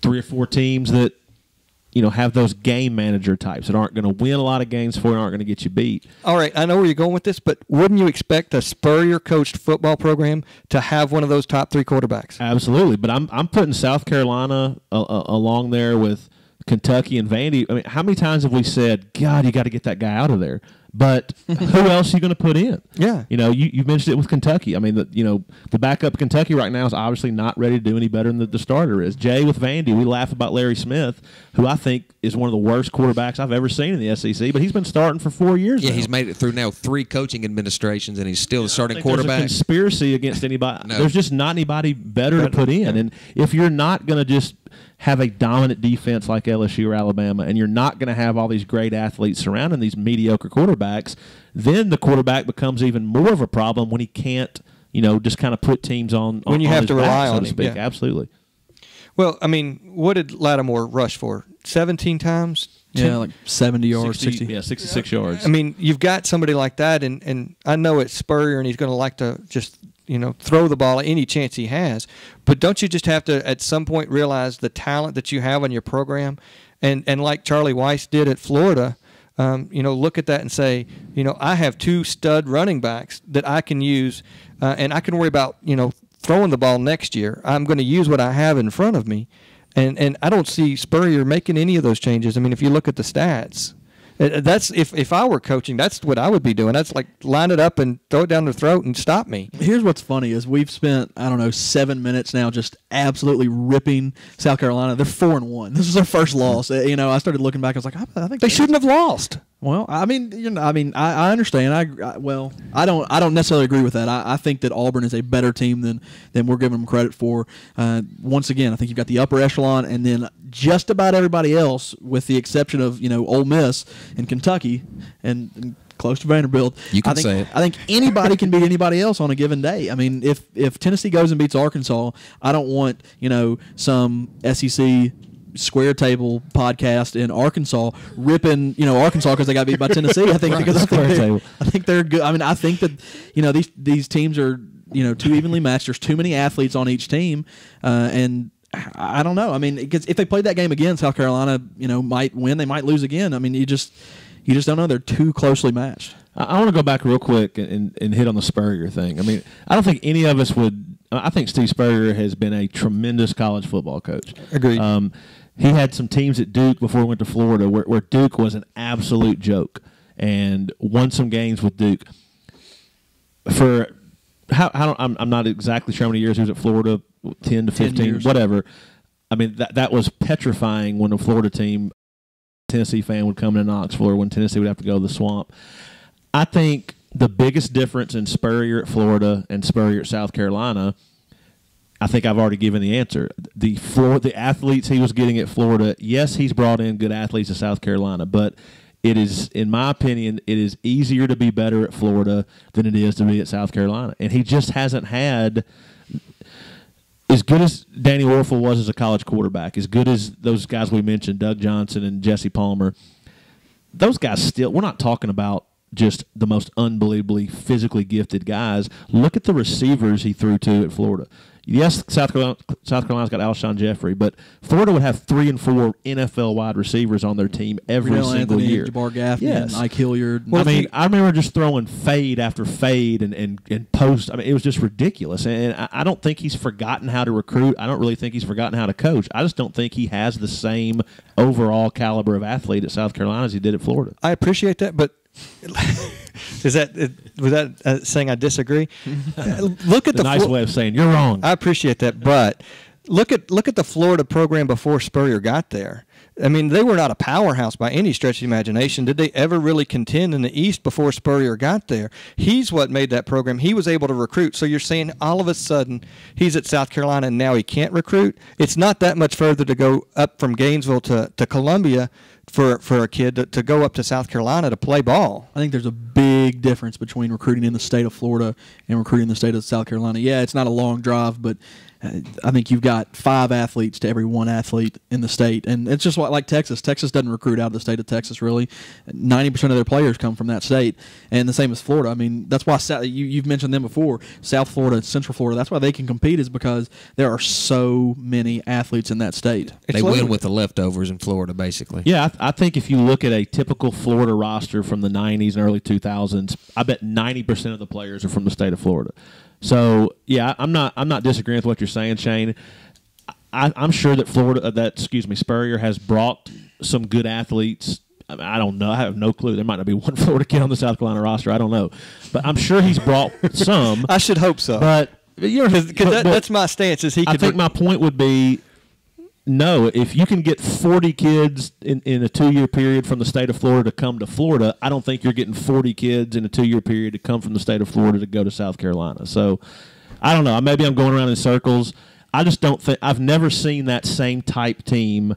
3 or 4 teams that have those game manager types that aren't going to win a lot of games for you, aren't going to get you beat. All right, I know where you're going with this, but wouldn't you expect a Spurrier coached football program to have one of those top 3 quarterbacks? Absolutely, but I'm putting South Carolina along there with Kentucky and Vandy. I mean, how many times have we said, God, you got to get that guy out of there? But who else are you going to put in? Yeah. You mentioned it with Kentucky. I mean, the backup at Kentucky right now is obviously not ready to do any better than the starter is. Jay with Vandy, we laugh about Larry Smith, who I think is one of the worst quarterbacks I've ever seen in the SEC, but he's been starting for 4 years now. Yeah, he's made it through now 3 coaching administrations, and he's still the starting quarterback. There's a conspiracy against anybody. No. There's just not anybody better to put in. And if you're not going to just have a dominant defense like LSU or Alabama, and you're not going to have all these great athletes surrounding these mediocre quarterbacks, then the quarterback becomes even more of a problem when he can't, just kind of put teams on when you on have his to back, rely so on to him. speak. Yeah. Absolutely. Well, I mean, what did Lattimore rush for? 17 times? Yeah, like 70 yards, 60. Yeah, 66 yards. I mean, you've got somebody like that, and I know it's Spurrier, and he's going to like to just throw the ball any chance he has. But don't you just have to, at some point, realize the talent that you have on your program? And like Charlie Weiss did at Florida, look at that and say, I have 2 stud running backs that I can use, and I can worry about, throwing the ball next year. I'm going to use what I have in front of me. And I don't see Spurrier making any of those changes. I mean, if you look at the stats, that's if I were coaching, that's what I would be doing. That's like line it up and throw it down their throat and stop me. Here's what's funny is we've spent 7 minutes now just absolutely ripping South Carolina. They're 4-1. This is their first loss. I started looking back. I was like, I think They shouldn't have lost. Well, I understand. I don't necessarily agree with that. I think that Auburn is a better team than we're giving them credit for. Once again, I think you've got the upper echelon, and then just about everybody else, with the exception of Ole Miss and Kentucky and close to Vanderbilt. You can say it. I think anybody can beat anybody else on a given day. I mean, if Tennessee goes and beats Arkansas, I don't want some SEC square table podcast in Arkansas ripping Arkansas because they got beat by Tennessee. I think I think they're good. I mean, I think that these teams are too evenly matched. There's too many athletes on each team, and I don't know. I mean, because if they played that game again, South Carolina might win. They might lose again. I mean, you just don't know. They're too closely matched. I want to go back real quick and hit on the Spurrier thing. I mean, I don't think any of us would. I think Steve Spurrier has been a tremendous college football coach. Agreed. He had some teams at Duke before he went to Florida where Duke was an absolute joke and won some games with Duke. I'm not exactly sure how many years he was at Florida, 10 to 15, whatever. I mean, that was petrifying when a Florida team, Tennessee fan would come into Knoxville or when Tennessee would have to go to the Swamp. I think the biggest difference in Spurrier at Florida and Spurrier at South Carolina, I think I've already given the answer. The athletes he was getting at Florida, yes, he's brought in good athletes to South Carolina, but it is, in my opinion, it is easier to be better at Florida than it is to be at South Carolina. And he just hasn't had, as good as Danny Werfel was as a college quarterback, as good as those guys we mentioned, Doug Johnson and Jesse Palmer, those guys still, we're not talking about just the most unbelievably physically gifted guys. Look at the receivers he threw to at Florida. Yes, South Carolina's got Alshon Jeffrey, but Florida would have 3 and 4 NFL wide receivers on their team every single year. Jabbar Gaffney, yes. Ike Hilliard. Well, I remember just throwing fade after fade and post. I mean, it was just ridiculous. And I don't think he's forgotten how to recruit. I don't really think he's forgotten how to coach. I just don't think he has the same overall caliber of athlete at South Carolina as he did at Florida. I appreciate that, but was that saying I disagree? Look at the nice way of saying you're wrong. I appreciate that, but look at the Florida program before Spurrier got there. I mean, they were not a powerhouse by any stretch of the imagination. Did they ever really contend in the East before Spurrier got there? He's what made that program. He was able to recruit. So you're saying all of a sudden he's at South Carolina and now he can't recruit? It's not that much further to go up from Gainesville to Columbia for a kid to go up to South Carolina to play ball. I think there's a big difference between recruiting in the state of Florida and recruiting in the state of South Carolina. Yeah, it's not a long drive, but I think you've got 5 athletes to every 1 athlete in the state. And it's just like Texas. Texas doesn't recruit out of the state of Texas, really. 90% of their players come from that state. And the same as Florida. I mean, that's why you've mentioned them before. South Florida, Central Florida, that's why they can compete, is because there are so many athletes in that state. They win with the leftovers in Florida, basically. Yeah, I think if you look at a typical Florida roster from the 90s and early 2000s, I bet 90% of the players are from the state of Florida. So yeah, I'm not disagreeing with what you're saying, Shane. I'm sure that Spurrier has brought some good athletes. I don't know. I have no clue. There might not be one Florida kid on the South Carolina roster. I don't know, but I'm sure he's brought some. I should hope so. But that's my stance. Is I think my point would be, no, if you can get 40 kids in a 2-year period from the state of Florida to come to Florida, I don't think you're getting 40 kids in a 2-year period to come from the state of Florida to go to South Carolina. So I don't know. Maybe I'm going around in circles. I just don't think – I've never seen that same type team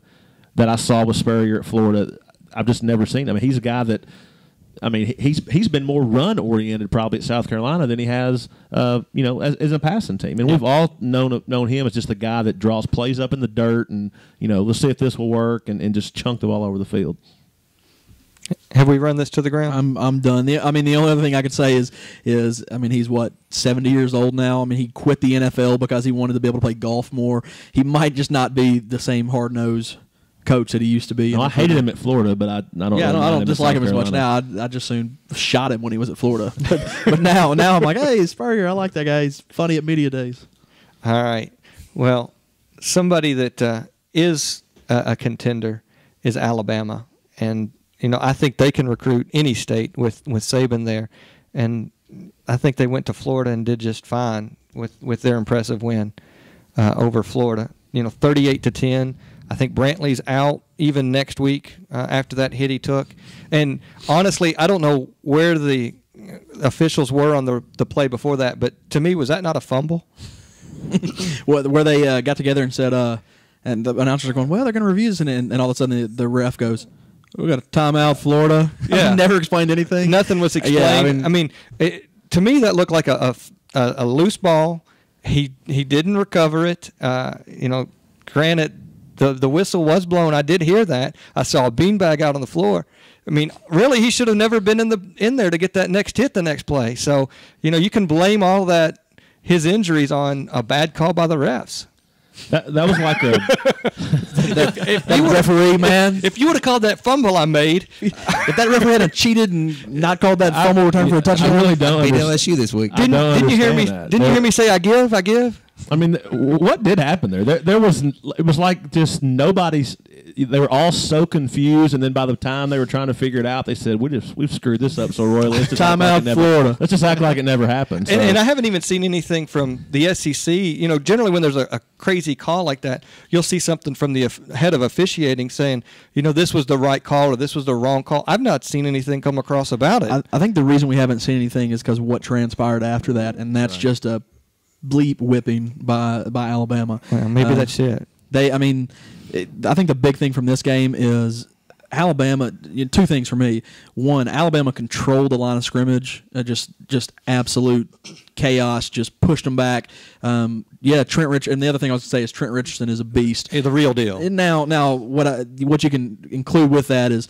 that I saw with Spurrier at Florida. I've just never seen him. I mean, he's a guy that – I mean, he's been more run-oriented probably at South Carolina than he has, as a passing team. And we've all known him as just the guy that draws plays up in the dirt and, let's see if this will work, and just chunk the ball over the field. Have we run this to the ground? I'm done. The only other thing I could say is he's 70 years old now. I mean, he quit the NFL because he wanted to be able to play golf more. He might just not be the same hard-nosed coach that he used to be. No, I hated him at Florida, but I don't. Yeah, I don't dislike him as much now. I just soon shot him when he was at Florida. but now I'm like, hey, Spurrier, I like that guy. He's funny at media days. All right. Well, somebody that is a contender is Alabama, and I think they can recruit any state with Saban there, and I think they went to Florida and did just fine with their impressive win over Florida. 38-10. I think Brantley's out even next week after that hit he took. And honestly, I don't know where the officials were on the play before that, but to me, was that not a fumble? Where they got together and said, and the announcers are going, well, they're going to review this, and all of a sudden the ref goes, we got a timeout, Florida. Yeah. Never explained anything. Nothing was explained. To me, that looked like a loose ball. He didn't recover it. Granted, the whistle was blown. I did hear that. I saw a beanbag out on the floor. I mean, really, he should have never been in there to get that next hit the next play. So, you can blame all that, his injuries, on a bad call by the refs. That was like that referee, man. If you would have called that fumble I made, if that referee had cheated and not called that fumble return for a touchdown, I really don't. Beat LSU this week. Didn't you hear me? Didn't you hear me say I give? I mean, what did happen there? There was. It was like just nobody's. They were all so confused, and then by the time they were trying to figure it out, they said, "We've screwed this up so royally. Timeout, Florida. Let's just act like it never happened." So. And I haven't even seen anything from the SEC. Generally when there's a crazy call like that, you'll see something from the head of officiating saying, this was the right call or this was the wrong call. I've not seen anything come across about it. I think the reason we haven't seen anything is because of what transpired after that, and that's just a bleep whipping by Alabama. Well, maybe that's it. I think the big thing from this game is Alabama. Two things for me. One, Alabama controlled the line of scrimmage. Just absolute chaos. Just pushed them back. Trent Rich. And the other thing I was going to say is Trent Richardson is a beast. The real deal. And now what you can include with that is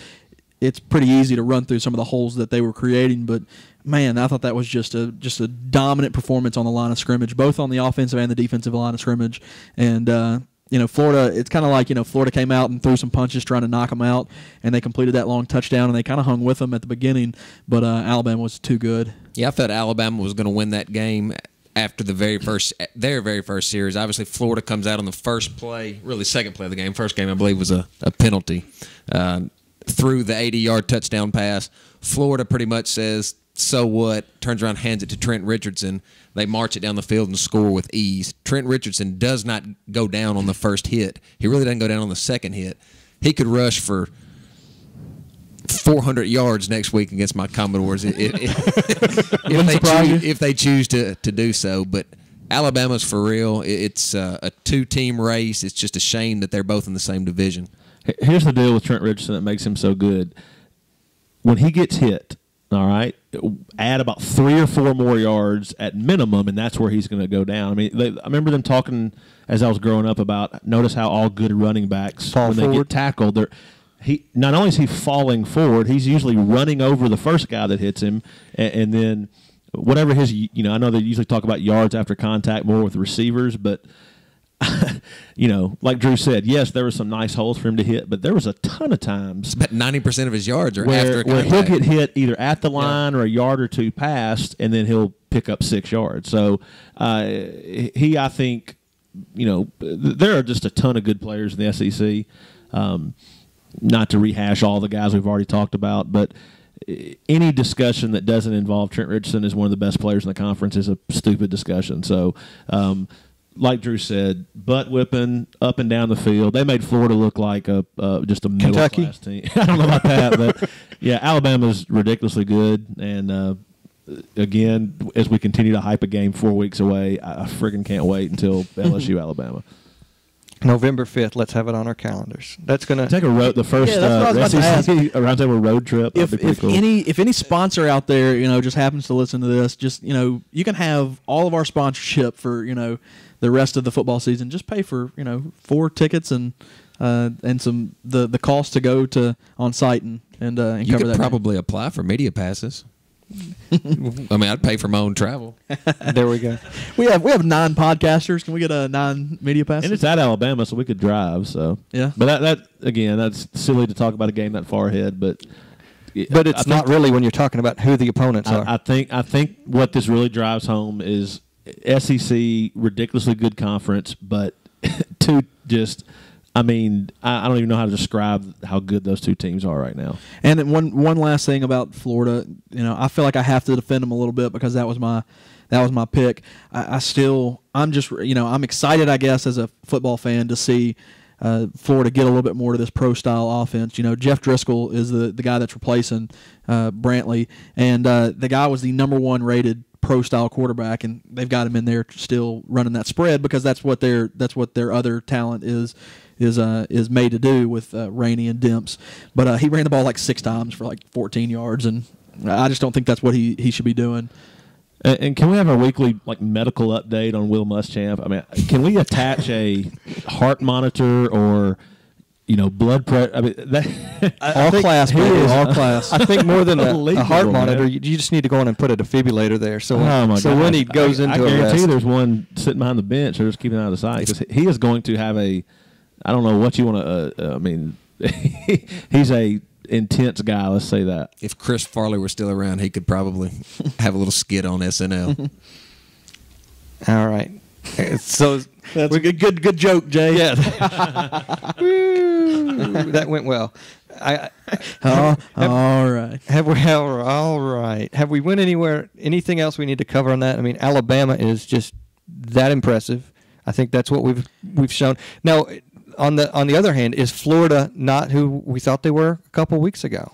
it's pretty easy to run through some of the holes that they were creating, but man, I thought that was just a dominant performance on the line of scrimmage, both on the offensive and the defensive line of scrimmage. And Florida, it's kind of like Florida came out and threw some punches trying to knock them out, and they completed that long touchdown, and they kind of hung with them at the beginning, but Alabama was too good. Yeah, I thought Alabama was going to win that game after their very first series. Obviously, Florida comes out on the first play, really second play of the game. First game, I believe, was a penalty. Through the 80-yard touchdown pass, Florida pretty much says, so what, turns around, hands it to Trent Richardson. They march it down the field and score with ease. Trent Richardson does not go down on the first hit. He really doesn't go down on the second hit. He could rush for 400 yards next week against my Commodores if they choose to do so. But Alabama's for real. It's a two-team race. It's just a shame that they're both in the same division. Here's the deal with Trent Richardson that makes him so good. When he gets hit, all right, add about 3 or 4 more yards at minimum, and that's where he's going to go down. I mean, I remember them talking as I was growing up about, notice how all good running backs, Fall when forward. they get tackled, he not only is he falling forward, he's usually running over the first guy that hits him, and then whatever his, I know they usually talk about yards after contact more with receivers, but like Drew said, yes, there were some nice holes for him to hit, but there was a ton of times About 90% of his yards are where after he'll contact. get hit either at the line or a yard or two past, and then he'll pick up 6 yards. So I think, there are just a ton of good players in the SEC. Not to rehash all the guys we've already talked about, but any discussion that doesn't involve Trent Richardson as one of the best players in the conference is a stupid discussion. So, like Drew said, butt whipping up and down the field. They made Florida look like just a middle Kentucky? class team. I don't know about that, but yeah, Alabama's ridiculously good. And again, as we continue to hype a game 4 weeks away, I friggin' can't wait until LSU Alabama. November 5th. Let's have it on our calendars. That's going to Take the first Yeah, that's what I was about to SEC roundtable road trip. If That'd be pretty cool. if any sponsor out there just happens to listen to this, just you can have all of our sponsorship for the rest of the football season. Just pay for 4 tickets and some the cost to go to on site and You cover could that. probably apply for media passes. I mean, I'd pay for my own travel. there we go. We have 9 podcasters. Can we get a 9 media passes? And it's at Alabama, so we could drive. So Yeah. but that again, that's silly to talk about a game that far ahead. But It's not really when you're talking about who the opponents are. I think what this really drives home is SEC ridiculously good conference, but two just. I mean, I don't even know how to describe how good those two teams are right now. And then one last thing about Florida, I feel like I have to defend them a little bit because that was my pick. I'm excited, I guess, as a football fan to see Florida get a little bit more to this pro style offense. Jeff Driscoll is the guy that's replacing Brantley, and the guy was the number 1 rated pro style quarterback, and they've got him in there still running that spread because that's what their other talent is made to do with Rainey and Demps. But he ran the ball like 6 times for like 14 yards, and I just don't think that's what he should be doing. And can we have a weekly medical update on Will Muschamp? I mean, can we attach a heart monitor or blood pressure? I mean, All class, baby, all class. I think more than a Unbelievable, heart monitor, man. you just need to go in and put a defibrillator there. So Oh my God. when he goes into I a guarantee rest, there's one sitting behind the bench. They're just keeping it out of sight because he is going to have I don't know what you want to. I mean, he's a intense guy. Let's say that. If Chris Farley were still around, he could probably have a little skit on SNL. all right. So That's a good joke, Jay. yeah, Woo, that went well. All right. All right. Have we went anywhere? Anything else we need to cover on that? I mean, Alabama is just that impressive. I think that's what we've shown. Now, on the other hand, is Florida not who we thought they were a couple weeks ago?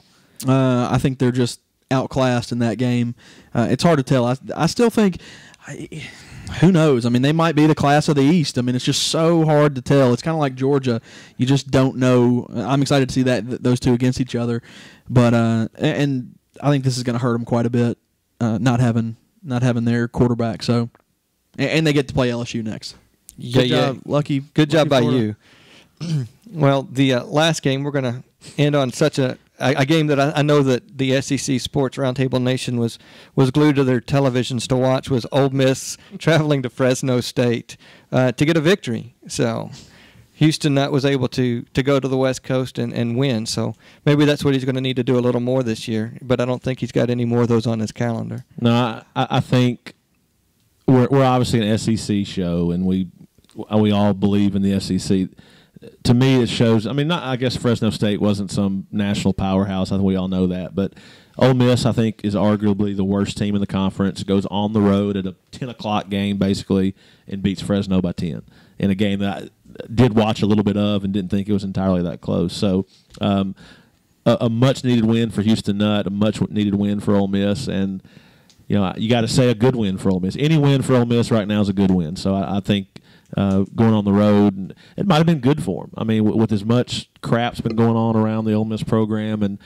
I think they're just outclassed in that game. It's hard to tell. I still think. Who knows? I mean, they might be the class of the East. I mean, it's just so hard to tell. It's kind of like Georgia. You just don't know. I'm excited to see those two against each other, but and I think this is going to hurt them quite a bit, not having their quarterback. So, and they get to play LSU next. Good job, Lucky. Good job by Florida. you. Well, the last game, we're going to end on such a game that I know that the SEC Sports Roundtable Nation was glued to their televisions to watch, was Ole Miss traveling to Fresno State to get a victory. So Houston Nutt was able to go to the West Coast and win. So maybe that's what he's going to need to do a little more this year. But I don't think he's got any more of those on his calendar. No, I think we're obviously an SEC show, and we all believe in the SEC. To me, it shows. I mean, I guess Fresno State wasn't some national powerhouse. I think we all know that. But Ole Miss, I think, is arguably the worst team in the conference. Goes on the road at a 10 o'clock game, basically, and beats Fresno by 10 in a game that I did watch a little bit of and didn't think it was entirely that close. So a much-needed win for Houston Nutt, a much-needed win for Ole Miss, and you got to say a good win for Ole Miss. Any win for Ole Miss right now is a good win. So I think going on the road, and it might have been good for him. I mean, with as much crap's been going on around the Ole Miss program and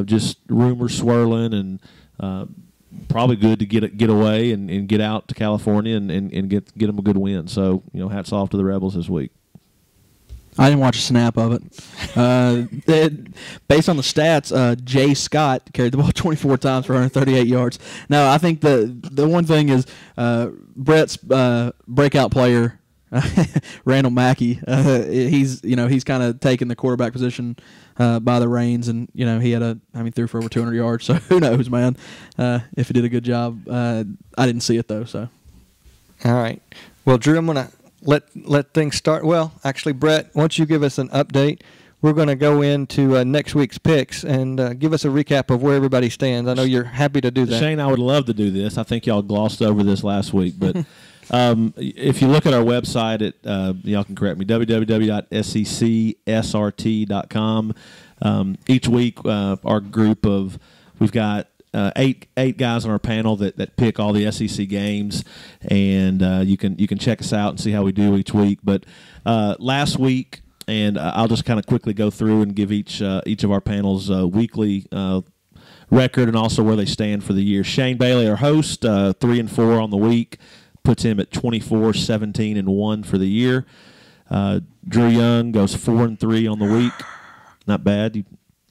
just rumors swirling and probably good to get away and get out to California and get them a good win. So, hats off to the Rebels this week. I didn't watch a snap of it. Based on the stats, Jay Scott carried the ball 24 times for 138 yards. No, I think the one thing is Brett's breakout player, Randall Mackey. He's kind of taken the quarterback position by the reins, and he threw for over 200 yards. So who knows, man? If he did a good job, I didn't see it though. So all right, well, Drew, I'm gonna let things start. Well, actually, Brett, once you give us an update, we're going to go into next week's picks and give us a recap of where everybody stands. I know you're happy to do that. Shane, I would love to do this. I think y'all glossed over this last week, but if you look at our website, y'all can correct me, www.SECSRT.com. Each week, our group we've got eight guys on our panel that pick all the SEC games, and you can check us out and see how we do each week. But last week, and I'll just kind of quickly go through and give each of our panels weekly record and also where they stand for the year. Shane Bailey, our host, 3-4 on the week, puts him at 24-17-1 for the year. Drew Young goes 4-3 on the week, not bad. At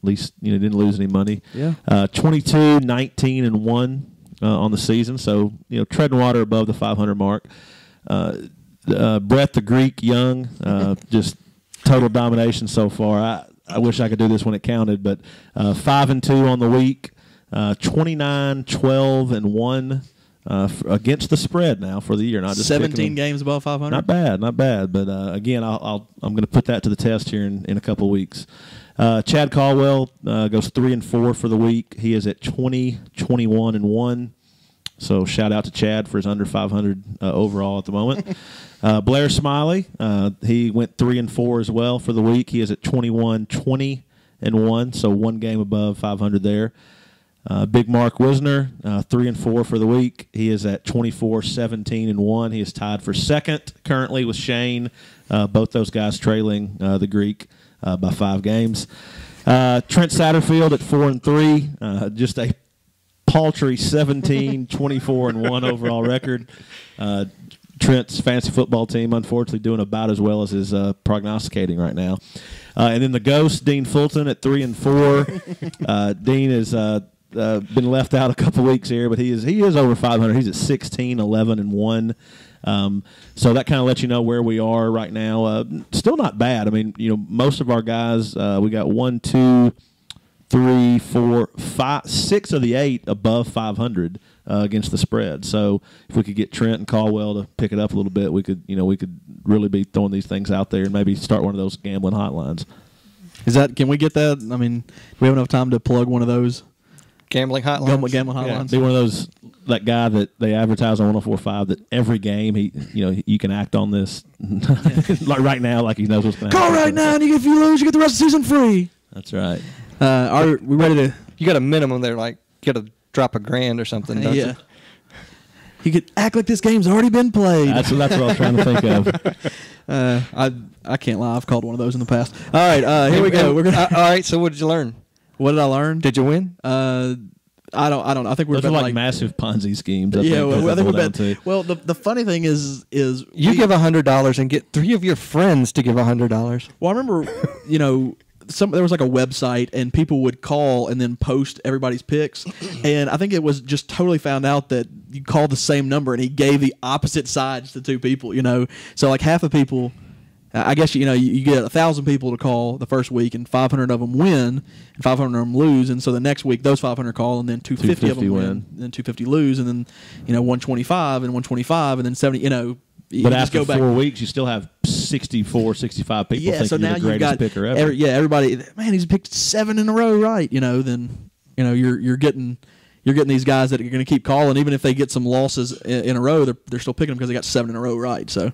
least didn't lose any money. Yeah. 22-19-1 on the season, so treading water above the 500 mark. Brett the Greek Young, just total domination so far. I wish I could do this when it counted, but 5-2 on the week, 29-12-1 against the spread now for the year. Not just 17 games above 500. Not bad. But again, I'm going to put that to the test here in a couple of weeks. Chad Caldwell goes 3-4 for the week. He is at 20-21-1. So shout out to Chad for his under 500 overall at the moment. Blair Smiley, he went 3-4 as well for the week. He is at 21-20-1. So one game above 500 there. Big Mark Wisner, 3-4 for the week. He is at 24-17-1. He is tied for second currently with Shane. Both those guys trailing the Greek by 5 games. Trent Satterfield at 4-3, just a paltry 17-24-1 overall record. Trent's fantasy football team, unfortunately, doing about as well as his prognosticating right now. And then the ghost, Dean Fulton, at 3-4. Dean has been left out a couple weeks here, but he is over 500. He's at 16-11-1. So that kind of lets you know where we are right now. Still not bad. I mean, most of our guys, we got 1, 2, 3, 4, 5, 6 of the 8 above 500 against the spread. So if we could get Trent and Caldwell to pick it up a little bit, we could really be throwing these things out there and maybe start one of those gambling hotlines. Can we get that? I mean, do we have enough time to plug one of those gambling hotlines? Gambling hotlines. Be one of those, that guy that they advertise on 104.5 that every game you can act on this like right now, like he knows what's going to happen. Call right now, and if you lose, you get the rest of the season free. That's right. Are we ready to? You got a minimum there, like you got to drop $1,000 or something. Don't you? You could act like this game's already been played. That's what I was trying to think of. I can't lie. I've called one of those in the past. All right, here we go. We're gonna. All right. So what did you learn? What did I learn? Did you win? I don't. I think we're those are like massive Ponzi schemes. I think we're betting. Well, the funny thing is you give $100 and get 3 of your friends to give $100. Well, I remember, there was like a website and people would call and then post everybody's picks, and I think it was just totally found out that you called the same number and he gave the opposite sides to 2 people. So like half the people. I guess you get 1,000 people to call the first week, and 500 of them win, and 500 of them lose, and so the next week those 500 call, and then 250 of them win, and then 250 lose, and then 125 and 125, and then 70. But after 4 weeks, you still have 64, 65 people thinking so now you're the greatest picker ever. Everybody, man, he's picked 7 in a row, right? Then you're getting these guys that are going to keep calling, even if they get some losses in a row, they're still picking them because they got 7 in a row, right? So.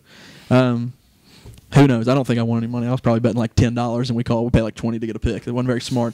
Who knows? I don't think I won any money. I was probably betting like $10, and we pay like $20 to get a pick. It wasn't very smart.